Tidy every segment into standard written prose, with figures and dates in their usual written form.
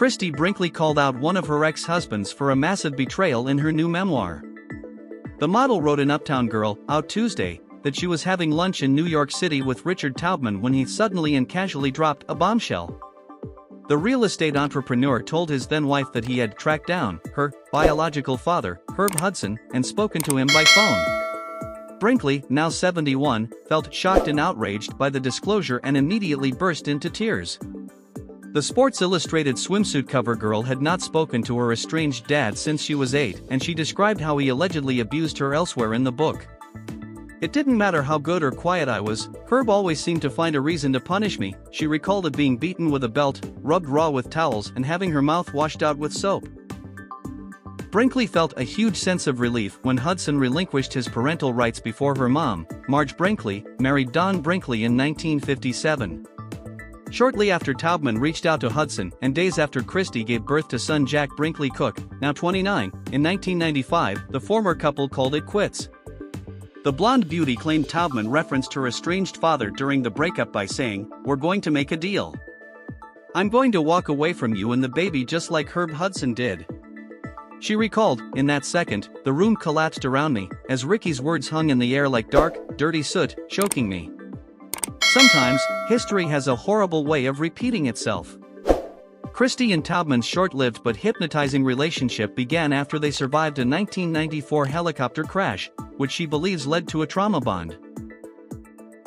Christie Brinkley called out one of her ex-husbands for a massive betrayal in her new memoir. The model wrote in Uptown Girl, out Tuesday, that she was having lunch in New York City with Richard Taubman when he suddenly and casually dropped a bombshell. The real estate entrepreneur told his then-wife that he had tracked down her biological father, Hudson, and spoken to him by phone. Brinkley, now 71, felt shocked and outraged by the disclosure and immediately burst into tears. The Sports Illustrated Swimsuit cover girl had not spoken to her estranged dad since she was 8, and she described how he allegedly abused her elsewhere in the book. "It didn't matter how good or quiet I was, Herb always seemed to find a reason to punish me," she recalled of being beaten with a belt, rubbed raw with towels, and having her mouth washed out with soap. Brinkley felt a huge sense of relief when Hudson relinquished his parental rights before her mom, Marge Brinkley, married Don Brinkley in 1957. Shortly after Taubman reached out to Hudson, and days after Christie gave birth to son Jack Brinkley Cook, now 29, in 1995, the former couple called it quits. The blonde beauty claimed Taubman referenced her estranged father during the breakup by saying, "We're going to make a deal. I'm going to walk away from you and the baby just like Herb Hudson did." She recalled, "In that second, the room collapsed around me, as Ricky's words hung in the air like dark, dirty soot, choking me. Sometimes, history has a horrible way of repeating itself." Christie and Taubman's short-lived but hypnotizing relationship began after they survived a 1994 helicopter crash, which she believes led to a trauma bond.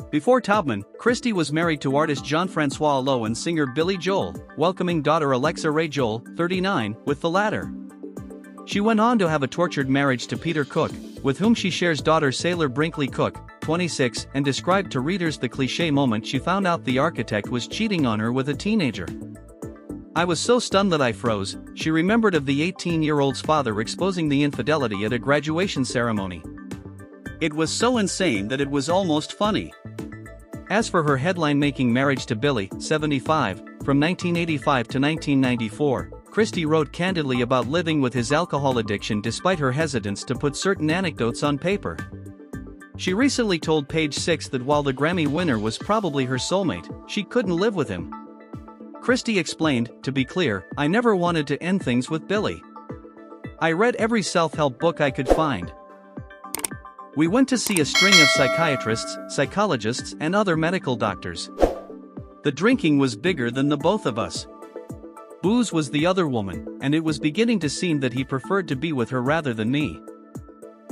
Before Taubman, Christie was married to artist Jean-Francois Lowe and singer Billy Joel, welcoming daughter Alexa Ray Joel, 39, with the latter. She went on to have a tortured marriage to Peter Cook, with whom she shares daughter Sailor Brinkley Cook, 26, and described to readers the cliché moment she found out the architect was cheating on her with a teenager. "I was so stunned that I froze," she remembered of the 18-year-old's father exposing the infidelity at a graduation ceremony. "It was so insane that it was almost funny." As for her headline-making marriage to Billy, 75, from 1985 to 1994, Christie wrote candidly about living with his alcohol addiction despite her hesitance to put certain anecdotes on paper. She recently told Page Six that while the Grammy winner was probably her soulmate, she couldn't live with him. Christie explained, "To be clear, I never wanted to end things with Billy. I read every self-help book I could find. We went to see a string of psychiatrists, psychologists, and other medical doctors. The drinking was bigger than the both of us. Booze was the other woman, and it was beginning to seem that he preferred to be with her rather than me.